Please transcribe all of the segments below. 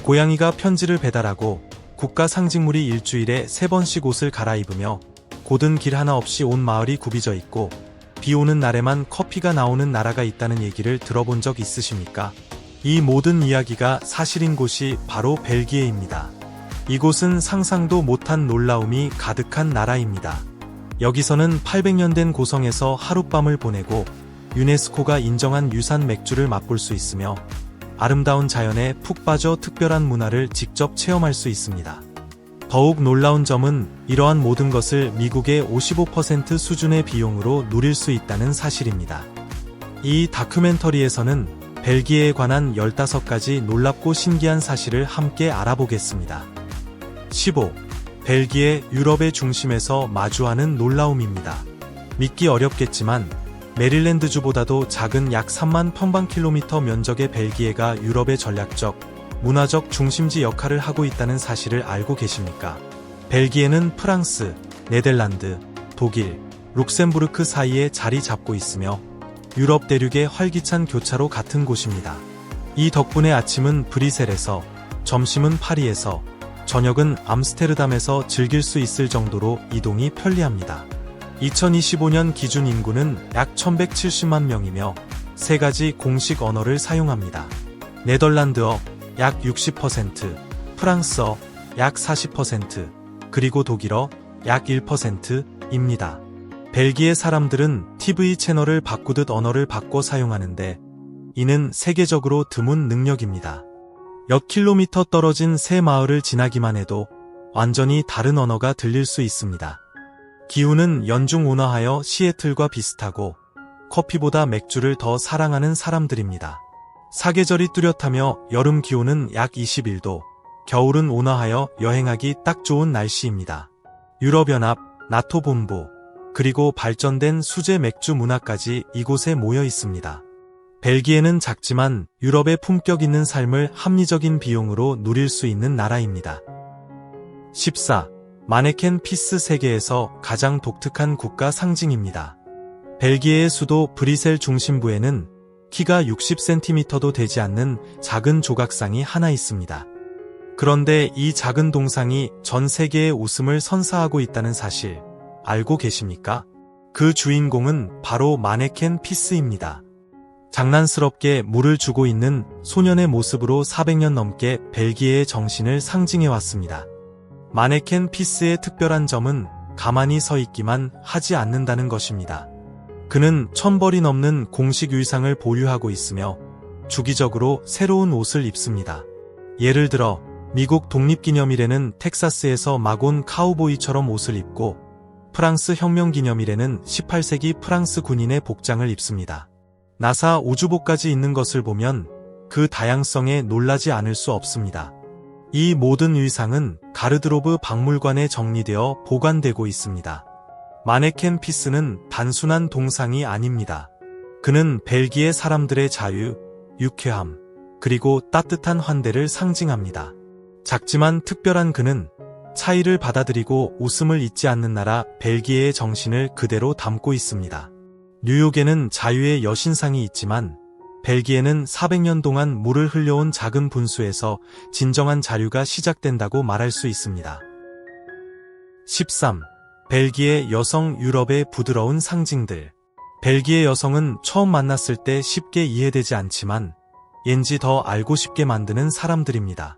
고양이가 편지를 배달하고 국가 상징물이 일주일에 3번씩 옷을 갈아입으며 고든 길 하나 없이 온 마을이 굽이져 있고 비 오는 날에만 커피가 나오는 나라가 있다는 얘기를 들어본 적 있으십니까? 이 모든 이야기가 사실인 곳이 바로 벨기에입니다. 이곳은 상상도 못한 놀라움이 가득한 나라입니다. 여기서는 800년 된 고성에서 하룻밤을 보내고 유네스코가 인정한 유산 맥주를 맛볼 수 있으며 아름다운 자연에 푹 빠져 특별한 문화를 직접 체험할 수 있습니다. 더욱 놀라운 점은 이러한 모든 것을 미국의 55% 수준의 비용으로 누릴 수 있다는 사실입니다. 이 다큐멘터리에서는 벨기에에 관한 15가지 놀랍고 신기한 사실을 함께 알아보겠습니다. 15. 벨기에, 유럽의 중심에서 마주하는 놀라움입니다. 믿기 어렵겠지만 메릴랜드주보다도 작은 약 3만 평방킬로미터 면적의 벨기에가 유럽의 전략적, 문화적 중심지 역할을 하고 있다는 사실을 알고 계십니까? 벨기에는 프랑스, 네덜란드, 독일, 룩셈부르크 사이에 자리 잡고 있으며 유럽 대륙의 활기찬 교차로 같은 곳입니다. 이 덕분에 아침은 브뤼셀에서, 점심은 파리에서, 저녁은 암스테르담에서 즐길 수 있을 정도로 이동이 편리합니다. 2025년 기준 인구는 약 1170만 명이며 3가지 공식 언어를 사용합니다. 네덜란드어 약 60%, 프랑스어 약 40%, 그리고 독일어 약 1%입니다. 벨기에 사람들은 TV 채널을 바꾸듯 언어를 바꿔 사용하는데 이는 세계적으로 드문 능력입니다. 몇 킬로미터 떨어진 새 마을을 지나기만 해도 완전히 다른 언어가 들릴 수 있습니다. 기후는 연중 온화하여 시애틀과 비슷하고 커피보다 맥주를 더 사랑하는 사람들입니다. 사계절이 뚜렷하며 여름 기온은 약 21도, 겨울은 온화하여 여행하기 딱 좋은 날씨입니다. 유럽연합, 나토 본부, 그리고 발전된 수제 맥주 문화까지 이곳에 모여 있습니다. 벨기에는 작지만 유럽의 품격 있는 삶을 합리적인 비용으로 누릴 수 있는 나라입니다. 14. 마네켄 피스 세계에서 가장 독특한 국가 상징입니다. 벨기에의 수도 브뤼셀 중심부에는 키가 60cm도 되지 않는 작은 조각상이 하나 있습니다. 그런데 이 작은 동상이 전 세계의 웃음을 선사하고 있다는 사실 알고 계십니까? 그 주인공은 바로 마네켄 피스입니다. 장난스럽게 물을 주고 있는 소년의 모습으로 400년 넘게 벨기에의 정신을 상징해왔습니다. 마네켄 피스의 특별한 점은 가만히 서 있기만 하지 않는다는 것입니다. 그는 1000벌이 넘는 공식 의상을 보유하고 있으며 주기적으로 새로운 옷을 입습니다. 예를 들어 미국 독립기념일에는 텍사스에서 막 온 카우보이처럼 옷을 입고 프랑스 혁명기념일에는 18세기 프랑스 군인의 복장을 입습니다. 나사 우주복까지 있는 것을 보면 그 다양성에 놀라지 않을 수 없습니다. 이 모든 의상은 가르드로브 박물관에 정리되어 보관되고 있습니다. 마네켄 피스는 단순한 동상이 아닙니다. 그는 벨기에 사람들의 자유, 유쾌함, 그리고 따뜻한 환대를 상징합니다. 작지만 특별한 그는 차이를 받아들이고 웃음을 잊지 않는 나라 벨기에의 정신을 그대로 담고 있습니다. 뉴욕에는 자유의 여신상이 있지만 벨기에는 400년 동안 물을 흘려온 작은 분수에서 진정한 자유가 시작된다고 말할 수 있습니다. 13. 벨기에 여성, 유럽의 부드러운 상징들. 벨기에 여성은 처음 만났을 때 쉽게 이해되지 않지만 왠지 더 알고 싶게 만드는 사람들입니다.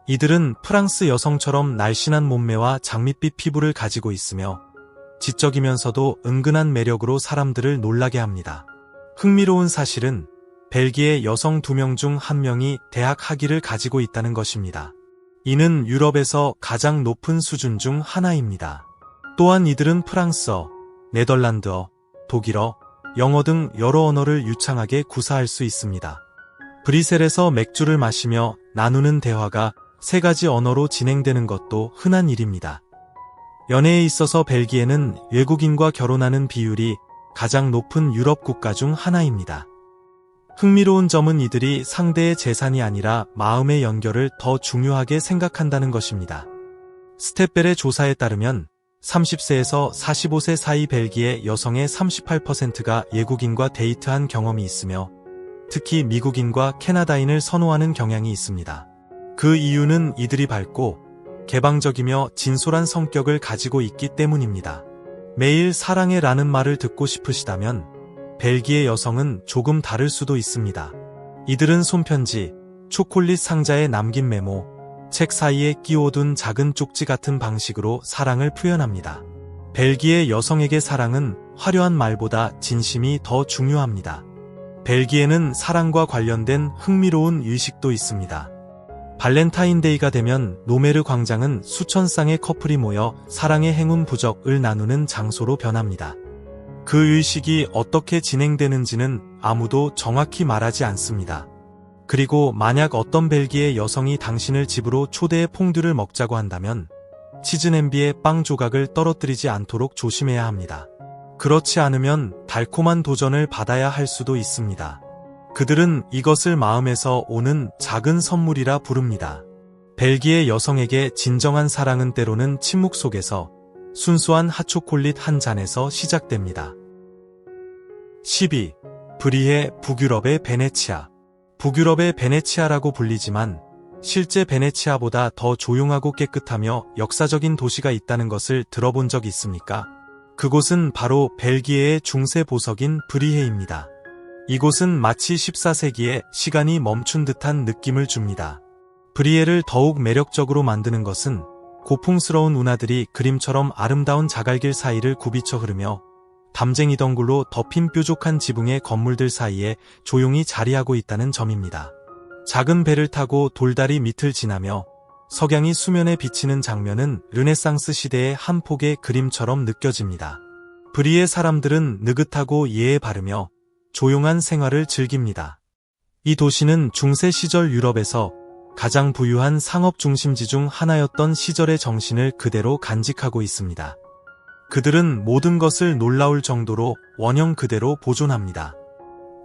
이들은 프랑스 여성처럼 날씬한 몸매와 장밋빛 피부를 가지고 있으며 지적이면서도 은근한 매력으로 사람들을 놀라게 합니다. 흥미로운 사실은 벨기에 여성 2명 중 1명이 대학 학위를 가지고 있다는 것입니다. 이는 유럽에서 가장 높은 수준 중 하나입니다. 또한 이들은 프랑스어, 네덜란드어, 독일어, 영어 등 여러 언어를 유창하게 구사할 수 있습니다. 브뤼셀에서 맥주를 마시며 나누는 대화가 3가지 언어로 진행되는 것도 흔한 일입니다. 연애에 있어서 벨기에는 외국인과 결혼하는 비율이 가장 높은 유럽 국가 중 하나입니다. 흥미로운 점은 이들이 상대의 재산이 아니라 마음의 연결을 더 중요하게 생각한다는 것입니다. 스텝벨의 조사에 따르면 30세에서 45세 사이 벨기에 여성의 38%가 외국인과 데이트한 경험이 있으며 특히 미국인과 캐나다인을 선호하는 경향이 있습니다. 그 이유는 이들이 밝고 개방적이며 진솔한 성격을 가지고 있기 때문입니다. 매일 사랑해라는 말을 듣고 싶으시다면 벨기에 여성은 조금 다를 수도 있습니다. 이들은 손편지, 초콜릿 상자에 남긴 메모, 책 사이에 끼워둔 작은 쪽지 같은 방식으로 사랑을 표현합니다. 벨기에 여성에게 사랑은 화려한 말보다 진심이 더 중요합니다. 벨기에는 사랑과 관련된 흥미로운 의식도 있습니다. 발렌타인데이가 되면 노메르 광장은 수천 쌍의 커플이 모여 사랑의 행운 부적을 나누는 장소로 변합니다. 그 의식이 어떻게 진행되는지는 아무도 정확히 말하지 않습니다. 그리고 만약 어떤 벨기에 여성이 당신을 집으로 초대해 퐁듀를 먹자고 한다면 치즈 냄비에 빵 조각을 떨어뜨리지 않도록 조심해야 합니다. 그렇지 않으면 달콤한 도전을 받아야 할 수도 있습니다. 그들은 이것을 마음에서 오는 작은 선물이라 부릅니다. 벨기에 여성에게 진정한 사랑은 때로는 침묵 속에서 순수한 핫초콜릿 한 잔에서 시작됩니다. 12. 브리헤 북유럽의 베네치아. 북유럽의 베네치아라고 불리지만 실제 베네치아보다 더 조용하고 깨끗하며 역사적인 도시가 있다는 것을 들어본 적 있습니까? 그곳은 바로 벨기에의 중세 보석인 브리헤입니다. 이곳은 마치 14세기에 시간이 멈춘 듯한 느낌을 줍니다. 브리헤를 더욱 매력적으로 만드는 것은 고풍스러운 운하들이 그림처럼 아름다운 자갈길 사이를 굽이쳐 흐르며 담쟁이 덩굴로 덮인 뾰족한 지붕의 건물들 사이에 조용히 자리하고 있다는 점입니다. 작은 배를 타고 돌다리 밑을 지나며 석양이 수면에 비치는 장면은 르네상스 시대의 한 폭의 그림처럼 느껴집니다. 브리헤 사람들은 느긋하고 예에 바르며 조용한 생활을 즐깁니다. 이 도시는 중세 시절 유럽에서 가장 부유한 상업 중심지 중 하나였던 시절의 정신을 그대로 간직하고 있습니다. 그들은 모든 것을 놀라울 정도로 원형 그대로 보존합니다.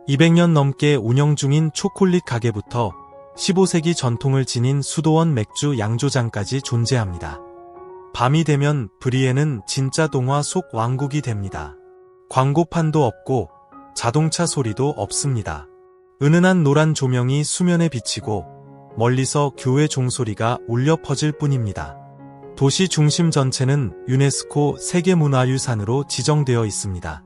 200년 넘게 운영 중인 초콜릿 가게부터 15세기 전통을 지닌 수도원 맥주 양조장까지 존재합니다. 밤이 되면 브리헤는 진짜 동화 속 왕국이 됩니다. 광고판도 없고 자동차 소리도 없습니다. 은은한 노란 조명이 수면에 비치고 멀리서 교회 종소리가 울려 퍼질 뿐입니다. 도시 중심 전체는 유네스코 세계문화유산으로 지정되어 있습니다.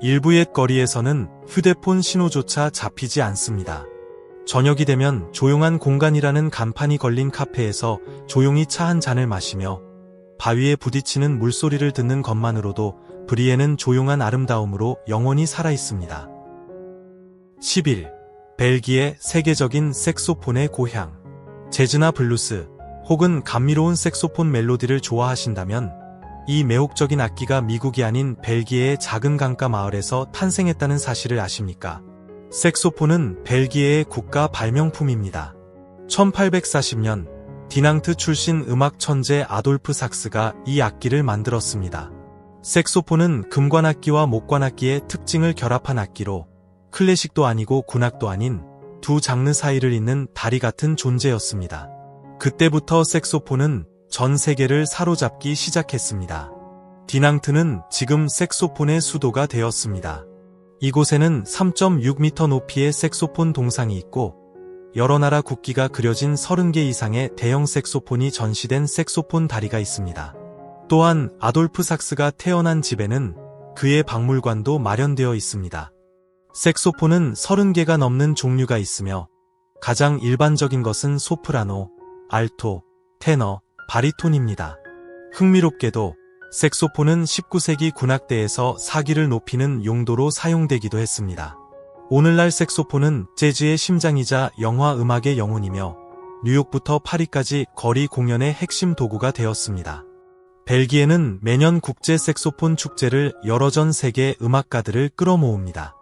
일부 옛 거리에서는 휴대폰 신호조차 잡히지 않습니다. 저녁이 되면 조용한 공간이라는 간판이 걸린 카페에서 조용히 차 한 잔을 마시며 바위에 부딪히는 물소리를 듣는 것만으로도 브리헤는 조용한 아름다움으로 영원히 살아있습니다. 11. 벨기에 세계적인 색소폰의 고향. 재즈나 블루스 혹은 감미로운 색소폰 멜로디를 좋아하신다면 이 매혹적인 악기가 미국이 아닌 벨기에의 작은 강가 마을에서 탄생했다는 사실을 아십니까? 색소폰은 벨기에의 국가 발명품입니다. 1840년 디낭트 출신 음악 천재 아돌프 sak스가 이 악기를 만들었습니다. 색소폰은 금관악기와 목관악기의 특징을 결합한 악기로 클래식도 아니고 군악도 아닌 두 장르 사이를 잇는 다리 같은 존재였습니다. 그때부터 색소폰은 전 세계를 사로잡기 시작했습니다. 디낭트는 지금 색소폰의 수도가 되었습니다. 이곳에는 3.6m 높이의 색소폰 동상이 있고 여러 나라 국기가 그려진 30개 이상의 대형 색소폰이 전시된 색소폰 다리가 있습니다. 또한 아돌프 sak스가 태어난 집에는 그의 박물관도 마련되어 있습니다. 색소폰은 30개가 넘는 종류가 있으며 가장 일반적인 것은 소프라노, 알토, 테너, 바리톤입니다. 흥미롭게도 색소폰은 19세기 군악대에서 사기를 높이는 용도로 사용되기도 했습니다. 오늘날 색소폰은 재즈의 심장이자 영화 음악의 영혼이며 뉴욕부터 파리까지 거리 공연의 핵심 도구가 되었습니다. 벨기에는 매년 국제 색소폰 축제를 열어 전 세계 음악가들을 끌어모읍니다.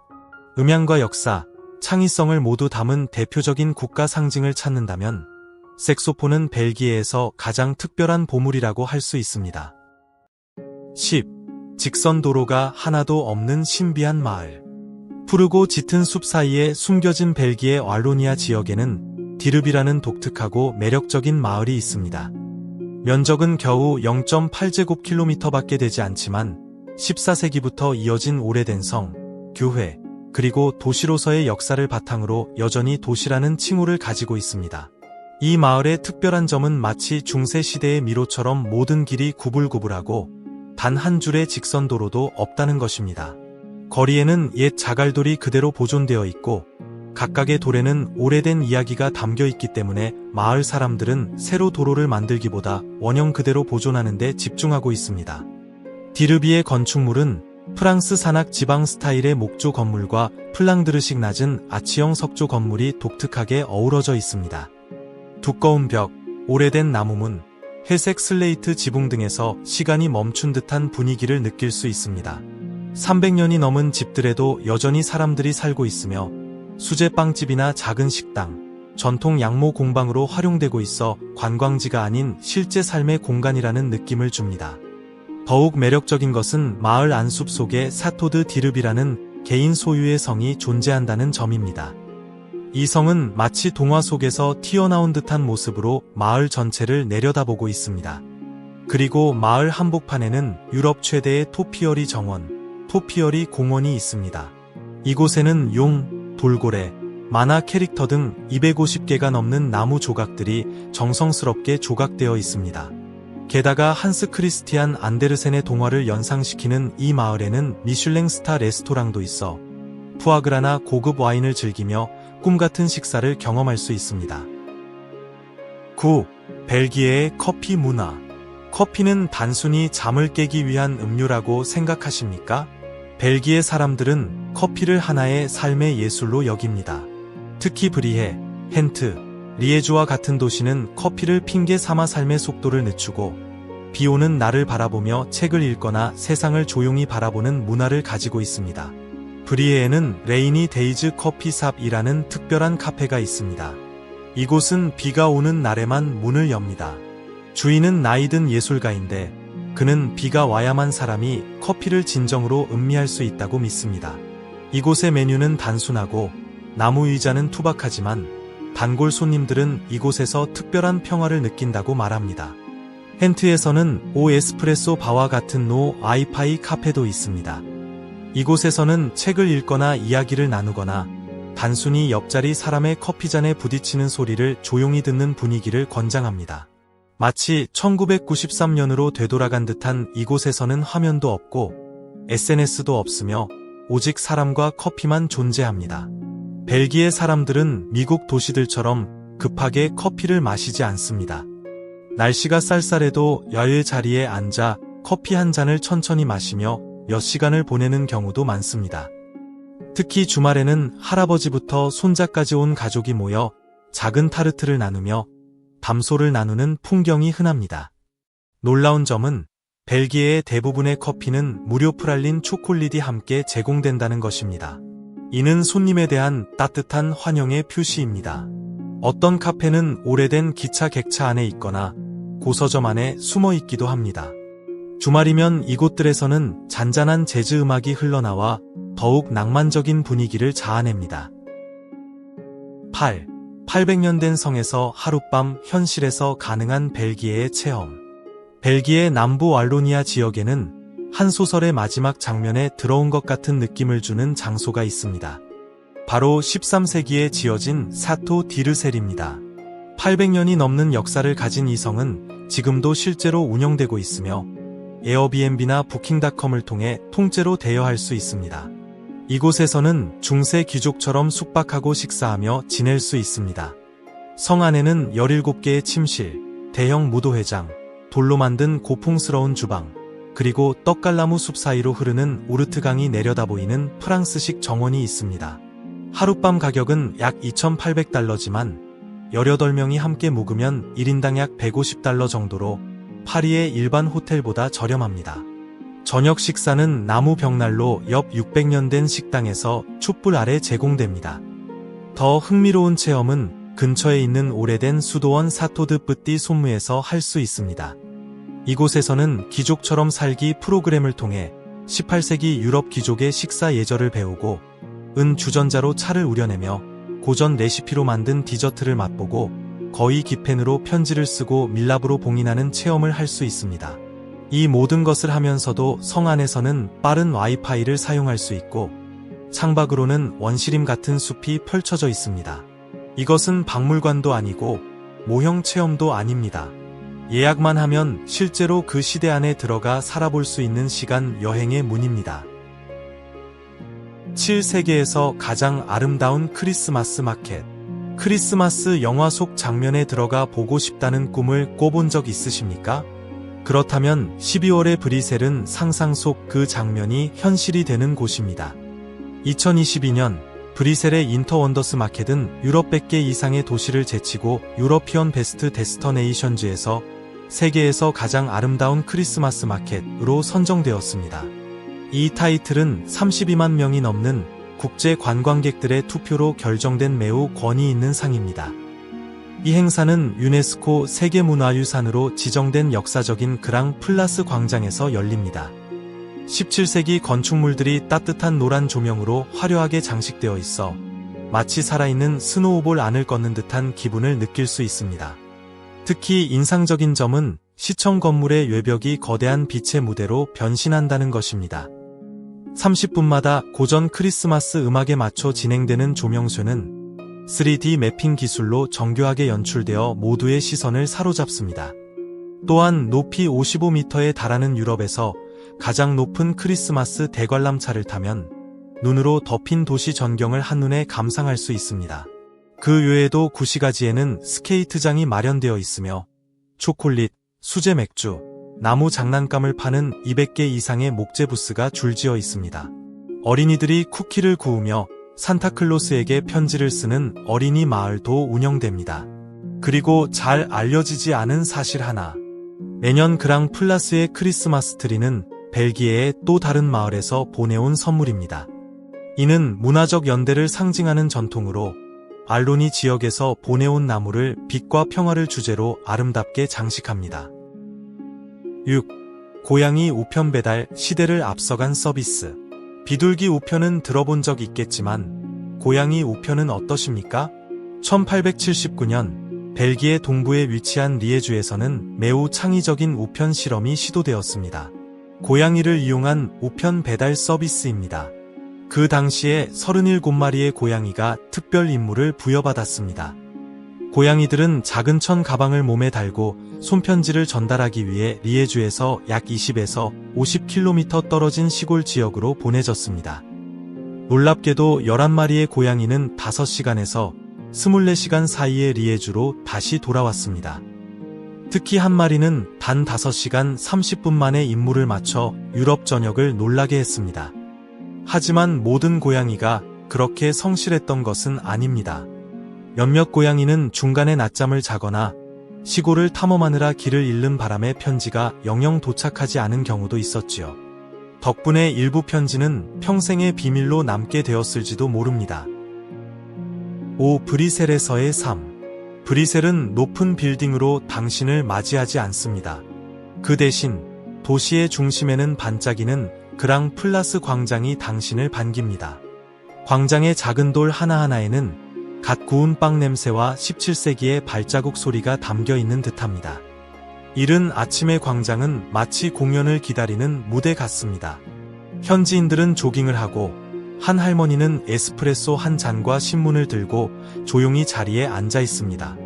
음향과 역사, 창의성을 모두 담은 대표적인 국가 상징을 찾는다면 색소폰은 벨기에에서 가장 특별한 보물이라고 할 수 있습니다. 10. 직선 도로가 하나도 없는 신비한 마을. 푸르고 짙은 숲 사이에 숨겨진 벨기에 왈로니아 지역에는 디르비라는 독특하고 매력적인 마을이 있습니다. 면적은 겨우 0.8제곱킬로미터밖에 되지 않지만 14세기부터 이어진 오래된 성, 교회, 그리고 도시로서의 역사를 바탕으로 여전히 도시라는 칭호를 가지고 있습니다. 이 마을의 특별한 점은 마치 중세시대의 미로처럼 모든 길이 구불구불하고 단 한 줄의 직선 도로도 없다는 것입니다. 거리에는 옛 자갈돌이 그대로 보존되어 있고 각각의 돌에는 오래된 이야기가 담겨 있기 때문에 마을 사람들은 새로 도로를 만들기보다 원형 그대로 보존하는 데 집중하고 있습니다. 디르비의 건축물은 프랑스 산악 지방 스타일의 목조 건물과 플랑드르식 낮은 아치형 석조 건물이 독특하게 어우러져 있습니다. 두꺼운 벽, 오래된 나무문, 회색 슬레이트 지붕 등에서 시간이 멈춘 듯한 분위기를 느낄 수 있습니다. 300년이 넘은 집들에도 여전히 사람들이 살고 있으며 수제빵집이나 작은 식당, 전통 양모 공방으로 활용되고 있어 관광지가 아닌 실제 삶의 공간이라는 느낌을 줍니다. 더욱 매력적인 것은 마을 안숲 속에 사토드 디르비라는 개인 소유의 성이 존재한다는 점입니다. 이 성은 마치 동화 속에서 튀어나온 듯한 모습으로 마을 전체를 내려다보고 있습니다. 그리고 마을 한복판에는 유럽 최대의 토피어리 정원, 토피어리 공원이 있습니다. 이곳에는 용, 돌고래, 만화 캐릭터 등 250개가 넘는 나무 조각들이 정성스럽게 조각되어 있습니다. 게다가 한스 크리스티안 안데르센의 동화를 연상시키는 이 마을에는 미슐랭 스타 레스토랑도 있어 푸아그라나 고급 와인을 즐기며 꿈같은 식사를 경험할 수 있습니다. 9. 벨기에의 커피 문화. 커피는 단순히 잠을 깨기 위한 음료라고 생각하십니까? 벨기에 사람들은 커피를 하나의 삶의 예술로 여깁니다. 특히 브리헤, 헨트, 리에주와 같은 도시는 커피를 핑계 삼아 삶의 속도를 늦추고 비 오는 날을 바라보며 책을 읽거나 세상을 조용히 바라보는 문화를 가지고 있습니다. 브리헤에는 레이니 데이즈 커피샵이라는 특별한 카페가 있습니다. 이곳은 비가 오는 날에만 문을 엽니다. 주인은 나이든 예술가인데 그는 비가 와야만 사람이 커피를 진정으로 음미할 수 있다고 믿습니다. 이곳의 메뉴는 단순하고 나무 의자는 투박하지만 단골 손님들은 이곳에서 특별한 평화를 느낀다고 말합니다. 헨트에서는 오 에스프레소 바와 같은 노 아이파이 카페도 있습니다. 이곳에서는 책을 읽거나 이야기를 나누거나 단순히 옆자리 사람의 커피잔에 부딪히는 소리를 조용히 듣는 분위기를 권장합니다. 마치 1993년으로 되돌아간 듯한 이곳에서는 화면도 없고 SNS도 없으며 오직 사람과 커피만 존재합니다. 벨기에 사람들은 미국 도시들처럼 급하게 커피를 마시지 않습니다. 날씨가 쌀쌀해도 야외 자리에 앉아 커피 한 잔을 천천히 마시며 몇 시간을 보내는 경우도 많습니다. 특히 주말에는 할아버지부터 손자까지 온 가족이 모여 작은 타르트를 나누며 담소를 나누는 풍경이 흔합니다. 놀라운 점은 벨기에의 대부분의 커피는 무료 프랄린 초콜릿이 함께 제공된다는 것입니다. 이는 손님에 대한 따뜻한 환영의 표시입니다. 어떤 카페는 오래된 기차 객차 안에 있거나 고서점 안에 숨어 있기도 합니다. 주말이면 이곳들에서는 잔잔한 재즈 음악이 흘러나와 더욱 낭만적인 분위기를 자아냅니다. 8. 800년 된 성에서 하룻밤 현실에서 가능한 벨기에의 체험. 벨기에 남부 왈로니아 지역에는 한 소설의 마지막 장면에 들어온 것 같은 느낌을 주는 장소가 있습니다. 바로 13세기에 지어진 사토 디르셀입니다. 800년이 넘는 역사를 가진 이 성은 지금도 실제로 운영되고 있으며 에어비앤비나 부킹닷컴을 통해 통째로 대여할 수 있습니다. 이곳에서는 중세 귀족처럼 숙박하고 식사하며 지낼 수 있습니다. 성 안에는 17개의 침실, 대형 무도회장, 돌로 만든 고풍스러운 주방, 그리고 떡갈나무 숲 사이로 흐르는 우르트강이 내려다보이는 프랑스식 정원이 있습니다. 하룻밤 가격은 약 2,800달러지만 18명이 함께 묵으면 1인당 약 150달러 정도로 파리의 일반 호텔보다 저렴합니다. 저녁 식사는 나무 벽난로 옆 600년 된 식당에서 촛불 아래 제공됩니다. 더 흥미로운 체험은 근처에 있는 오래된 수도원 사토드 뿌띠 소무에서 할 수 있습니다. 이곳에서는 귀족처럼 살기 프로그램을 통해 18세기 유럽 귀족의 식사 예절을 배우고 은 주전자로 차를 우려내며 고전 레시피로 만든 디저트를 맛보고 거의 기펜으로 편지를 쓰고 밀랍으로 봉인하는 체험을 할 수 있습니다. 이 모든 것을 하면서도 성 안에서는 빠른 와이파이를 사용할 수 있고 창밖으로는 원시림 같은 숲이 펼쳐져 있습니다. 이것은 박물관도 아니고 모형 체험도 아닙니다. 예약만 하면 실제로 그 시대 안에 들어가 살아볼 수 있는 시간 여행의 문입니다. 7. 세계에서 가장 아름다운 크리스마스 마켓. 크리스마스 영화 속 장면에 들어가 보고 싶다는 꿈을 꿔본 적 있으십니까? 그렇다면 12월의 브뤼셀은 상상 속 그 장면이 현실이 되는 곳입니다. 2022년 브뤼셀의 인터원더스 마켓은 유럽 100개 이상의 도시를 제치고 유러피언 베스트 데스터네이션즈에서 세계에서 가장 아름다운 크리스마스 마켓으로 선정되었습니다. 이 타이틀은 32만 명이 넘는 국제 관광객들의 투표로 결정된 매우 권위 있는 상입니다. 이 행사는 유네스코 세계문화유산으로 지정된 역사적인 그랑 플라스 광장에서 열립니다. 17세기 건축물들이 따뜻한 노란 조명으로 화려하게 장식되어 있어 마치 살아있는 스노우볼 안을 걷는 듯한 기분을 느낄 수 있습니다. 특히 인상적인 점은 시청 건물의 외벽이 거대한 빛의 무대로 변신한다는 것입니다. 30분마다 고전 크리스마스 음악에 맞춰 진행되는 조명쇼는 3D 매핑 기술로 정교하게 연출되어 모두의 시선을 사로잡습니다. 또한 높이 55m에 달하는 유럽에서 가장 높은 크리스마스 대관람차를 타면 눈으로 덮인 도시 전경을 한눈에 감상할 수 있습니다. 그 외에도 구시가지에는 스케이트장이 마련되어 있으며 초콜릿, 수제 맥주, 나무 장난감을 파는 200개 이상의 목재 부스가 줄지어 있습니다. 어린이들이 쿠키를 구우며 산타클로스에게 편지를 쓰는 어린이 마을도 운영됩니다. 그리고 잘 알려지지 않은 사실 하나. 매년 그랑 플라스의 크리스마스 트리는 벨기에의 또 다른 마을에서 보내온 선물입니다. 이는 문화적 연대를 상징하는 전통으로 알로니 지역에서 보내온 나무를 빛과 평화를 주제로 아름답게 장식합니다. 6. 고양이 우편 배달 시대를 앞서간 서비스. 비둘기 우편은 들어본 적 있겠지만 고양이 우편은 어떠십니까? 1879년 벨기에 동부에 위치한 리에주에서는 매우 창의적인 우편 실험이 시도되었습니다. 고양이를 이용한 우편 배달 서비스입니다. 그 당시에 37마리의 고양이가 특별 임무를 부여받았습니다. 고양이들은 작은 천 가방을 몸에 달고 손편지를 전달하기 위해 리에주에서 약 20에서 50km 떨어진 시골 지역으로 보내졌습니다. 놀랍게도 11마리의 고양이는 5시간에서 24시간 사이에 리에주로 다시 돌아왔습니다. 특히 한 마리는 단 5시간 30분 만에 임무를 마쳐 유럽 전역을 놀라게 했습니다. 하지만 모든 고양이가 그렇게 성실했던 것은 아닙니다. 몇몇 고양이는 중간에 낮잠을 자거나 시골을 탐험하느라 길을 잃는 바람에 편지가 영영 도착하지 않은 경우도 있었지요. 덕분에 일부 편지는 평생의 비밀로 남게 되었을지도 모릅니다. 5. 브뤼셀에서의 삶. 브뤼셀은 높은 빌딩으로 당신을 맞이하지 않습니다. 그 대신 도시의 중심에는 반짝이는 그랑 플라스 광장이 당신을 반깁니다. 광장의 작은 돌 하나하나에는 갓 구운 빵 냄새와 17세기의 발자국 소리가 담겨 있는 듯합니다. 이른 아침의 광장은 마치 공연을 기다리는 무대 같습니다. 현지인들은 조깅을 하고 한 할머니는 에스프레소 한 잔과 신문을 들고 조용히 자리에 앉아 있습니다.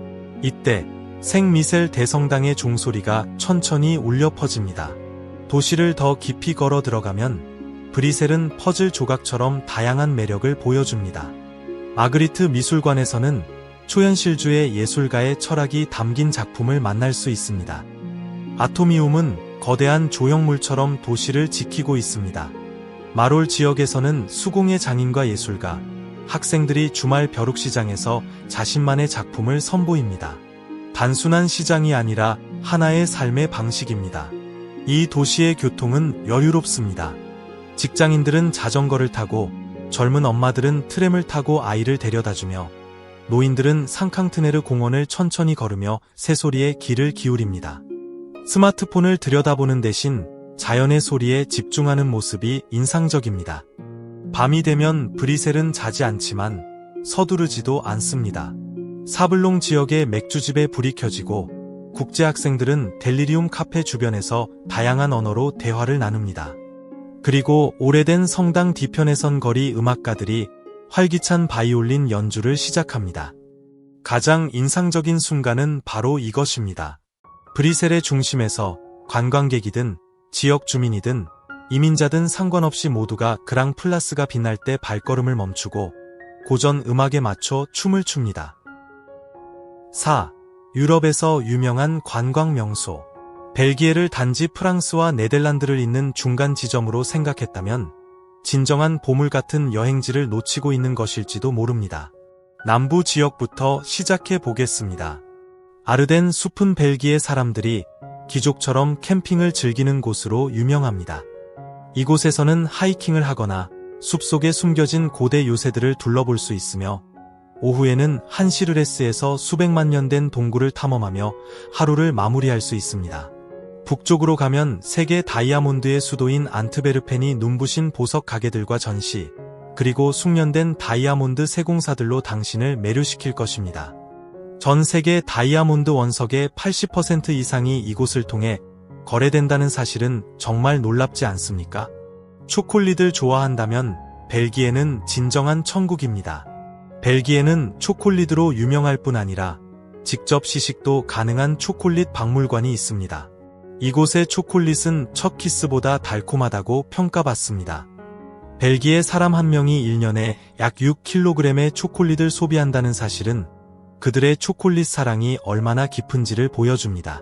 이때 생미셀 대성당의 종소리가 천천히 울려 퍼집니다. 도시를 더 깊이 걸어 들어가면 브뤼셀은 퍼즐 조각처럼 다양한 매력을 보여줍니다. 마그리트 미술관에서는 초현실주의 예술가의 철학이 담긴 작품을 만날 수 있습니다. 아토미움은 거대한 조형물처럼 도시를 지키고 있습니다. 마롤 지역에서는 수공예 장인과 예술가, 학생들이 주말 벼룩시장에서 자신만의 작품을 선보입니다. 단순한 시장이 아니라 하나의 삶의 방식입니다. 이 도시의 교통은 여유롭습니다. 직장인들은 자전거를 타고 젊은 엄마들은 트램을 타고 아이를 데려다주며 노인들은 상캉트네르 공원을 천천히 걸으며 새소리에 귀를 기울입니다. 스마트폰을 들여다보는 대신 자연의 소리에 집중하는 모습이 인상적입니다. 밤이 되면 브뤼셀은 자지 않지만 서두르지도 않습니다. 사블롱 지역의 맥주집에 불이 켜지고 국제학생들은 델리리움 카페 주변에서 다양한 언어로 대화를 나눕니다. 그리고 오래된 성당 뒤편에 선 거리 음악가들이 활기찬 바이올린 연주를 시작합니다. 가장 인상적인 순간은 바로 이것입니다. 브뤼셀의 중심에서 관광객이든 지역 주민이든 이민자든 상관없이 모두가 그랑플라스가 빛날 때 발걸음을 멈추고 고전 음악에 맞춰 춤을 춥니다. 4. 유럽에서 유명한 관광 명소. 벨기에를 단지 프랑스와 네덜란드를 잇는 중간 지점으로 생각했다면 진정한 보물 같은 여행지를 놓치고 있는 것일지도 모릅니다. 남부 지역부터 시작해 보겠습니다. 아르덴 숲은 벨기에 사람들이 귀족처럼 캠핑을 즐기는 곳으로 유명합니다. 이곳에서는 하이킹을 하거나 숲속에 숨겨진 고대 요새들을 둘러볼 수 있으며 오후에는 한시르레스에서 수백만 년 된 동굴을 탐험하며 하루를 마무리할 수 있습니다. 북쪽으로 가면 세계 다이아몬드의 수도인 안트베르펜이 눈부신 보석 가게들과 전시, 그리고 숙련된 다이아몬드 세공사들로 당신을 매료시킬 것입니다. 전 세계 다이아몬드 원석의 80% 이상이 이곳을 통해 거래된다는 사실은 정말 놀랍지 않습니까? 초콜릿을 좋아한다면 벨기에는 진정한 천국입니다. 벨기에는 초콜릿으로 유명할 뿐 아니라 직접 시식도 가능한 초콜릿 박물관이 있습니다. 이곳의 초콜릿은 첫 키스보다 달콤하다고 평가받습니다. 벨기에 사람 한 명이 1년에 약 6kg의 초콜릿을 소비한다는 사실은 그들의 초콜릿 사랑이 얼마나 깊은지를 보여줍니다.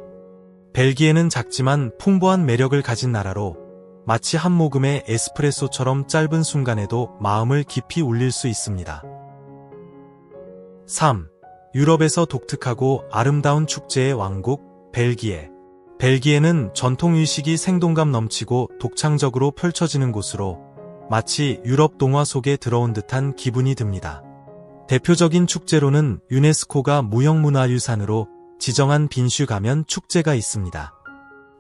벨기에는 작지만 풍부한 매력을 가진 나라로 마치 한 모금의 에스프레소처럼 짧은 순간에도 마음을 깊이 울릴 수 있습니다. 3. 유럽에서 독특하고 아름다운 축제의 왕국, 벨기에. 벨기에는 전통 의식이 생동감 넘치고 독창적으로 펼쳐지는 곳으로 마치 유럽 동화 속에 들어온 듯한 기분이 듭니다. 대표적인 축제로는 유네스코가 무형문화유산으로 지정한 빈슈 가면 축제가 있습니다.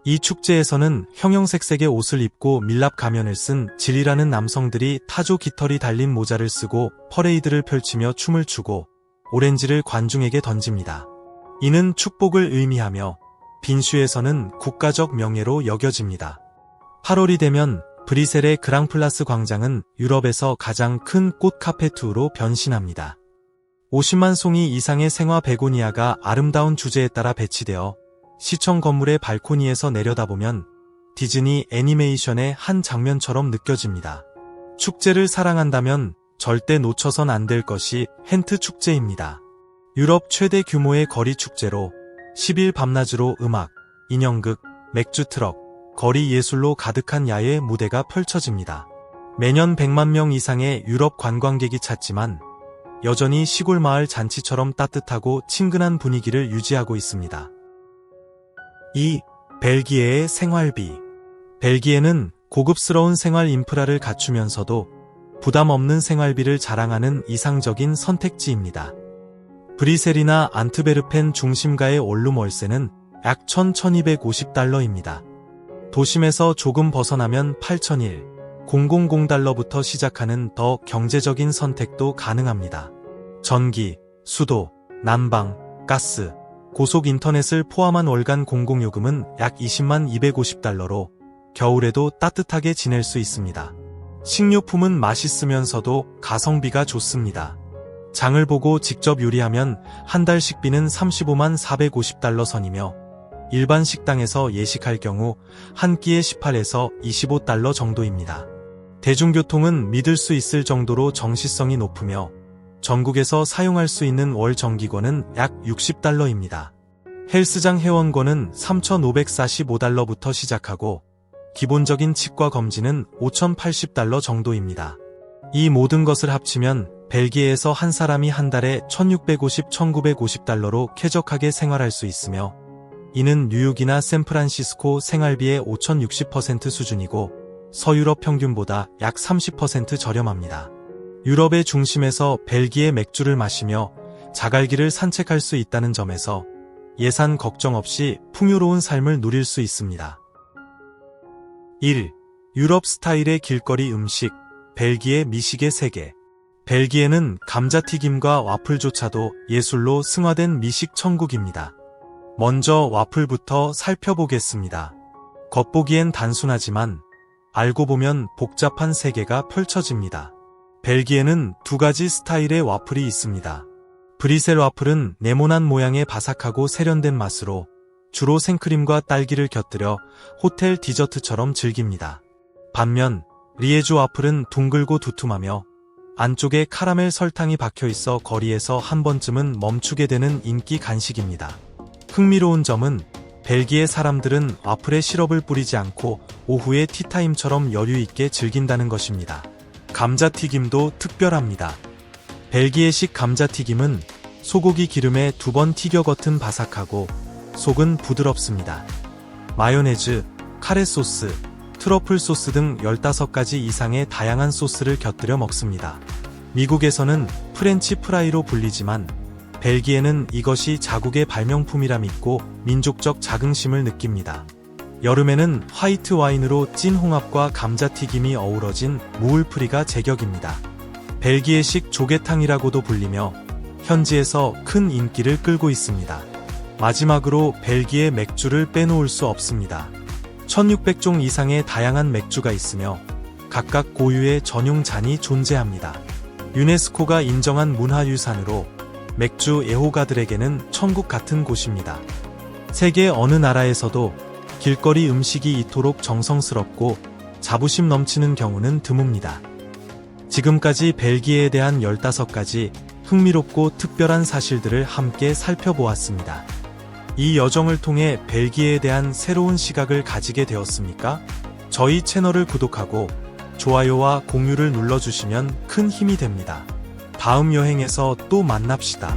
이 축제에서는 형형색색의 옷을 입고 밀랍 가면을 쓴 질이라는 남성들이 타조 깃털이 달린 모자를 쓰고 퍼레이드를 펼치며 춤을 추고 오렌지를 관중에게 던집니다. 이는 축복을 의미하며 빈슈에서는 국가적 명예로 여겨집니다. 8월이 되면 브뤼셀의 그랑플라스 광장은 유럽에서 가장 큰 꽃 카페투어로 변신합니다. 50만 송이 이상의 생화 베고니아가 아름다운 주제에 따라 배치되어 시청 건물의 발코니에서 내려다보면 디즈니 애니메이션의 한 장면처럼 느껴집니다. 축제를 사랑한다면 절대 놓쳐선 안 될 것이 헨트 축제입니다. 유럽 최대 규모의 거리 축제로 10일 밤낮으로 음악, 인형극, 맥주 트럭, 거리 예술로 가득한 야외 무대가 펼쳐집니다. 매년 100만 명 이상의 유럽 관광객이 찾지만 여전히 시골 마을 잔치처럼 따뜻하고 친근한 분위기를 유지하고 있습니다. 2. 벨기에의 생활비. 벨기에는 고급스러운 생활 인프라를 갖추면서도 부담 없는 생활비를 자랑하는 이상적인 선택지입니다. 브뤼셀이나 안트베르펜 중심가의 원룸 월세는 약 1,250달러입니다. 도심에서 조금 벗어나면 8,000달러부터 시작하는 더 경제적인 선택도 가능합니다. 전기, 수도, 난방, 가스, 고속 인터넷을 포함한 월간 공공요금은 약 20만 250달러로 겨울에도 따뜻하게 지낼 수 있습니다. 식료품은 맛있으면서도 가성비가 좋습니다. 장을 보고 직접 요리하면 한 달 식비는 35만 450달러 선이며 일반 식당에서 예식할 경우 한 끼에 18에서 25달러 정도입니다. 대중교통은 믿을 수 있을 정도로 정시성이 높으며 전국에서 사용할 수 있는 월 정기권은 약 60달러입니다. 헬스장 회원권은 3,545달러부터 시작하고 기본적인 치과 검진은 5,080달러 정도입니다. 이 모든 것을 합치면 벨기에에서 한 사람이 한 달에 1,650-1,950달러로 쾌적하게 생활할 수 있으며 이는 뉴욕이나 샌프란시스코 생활비의 5,060% 수준이고 서유럽 평균보다 약 30% 저렴합니다. 유럽의 중심에서 벨기에 맥주를 마시며 자갈길을 산책할 수 있다는 점에서 예산 걱정 없이 풍요로운 삶을 누릴 수 있습니다. 1. 유럽 스타일의 길거리 음식, 벨기에 미식의 세계. 벨기에는 감자튀김과 와플조차도 예술로 승화된 미식 천국입니다. 먼저 와플부터 살펴보겠습니다. 겉보기엔 단순하지만 알고 보면 복잡한 세계가 펼쳐집니다. 벨기에는 두 가지 스타일의 와플이 있습니다. 브리셀 와플은 네모난 모양의 바삭하고 세련된 맛으로 주로 생크림과 딸기를 곁들여 호텔 디저트처럼 즐깁니다. 반면 리에주 와플은 둥글고 두툼하며 안쪽에 카라멜 설탕이 박혀 있어 거리에서 한 번쯤은 멈추게 되는 인기 간식입니다. 흥미로운 점은 벨기에 사람들은 와플에 시럽을 뿌리지 않고 오후에 티타임처럼 여유 있게 즐긴다는 것입니다. 감자튀김도 특별합니다. 벨기에식 감자튀김은 소고기 기름에 2번 튀겨 겉은 바삭하고 속은 부드럽습니다. 마요네즈, 카레 소스, 트러플 소스 등 15가지 이상의 다양한 소스를 곁들여 먹습니다. 미국에서는 프렌치 프라이로 불리지만 벨기에는 이것이 자국의 발명품이라 믿고 민족적 자긍심을 느낍니다. 여름에는 화이트 와인으로 찐 홍합과 감자튀김이 어우러진 무울프리가 제격입니다. 벨기에식 조개탕이라고도 불리며 현지에서 큰 인기를 끌고 있습니다. 마지막으로 벨기에 맥주를 빼놓을 수 없습니다. 1600종 이상의 다양한 맥주가 있으며 각각 고유의 전용 잔이 존재합니다. 유네스코가 인정한 문화유산으로 맥주 애호가들에게는 천국 같은 곳입니다. 세계 어느 나라에서도 길거리 음식이 이토록 정성스럽고 자부심 넘치는 경우는 드뭅니다. 지금까지 벨기에에 대한 15가지 흥미롭고 특별한 사실들을 함께 살펴보았습니다. 이 여정을 통해 벨기에에 대한 새로운 시각을 가지게 되었습니까? 저희 채널을 구독하고 좋아요와 공유를 눌러주시면 큰 힘이 됩니다. 다음 여행에서 또 만납시다.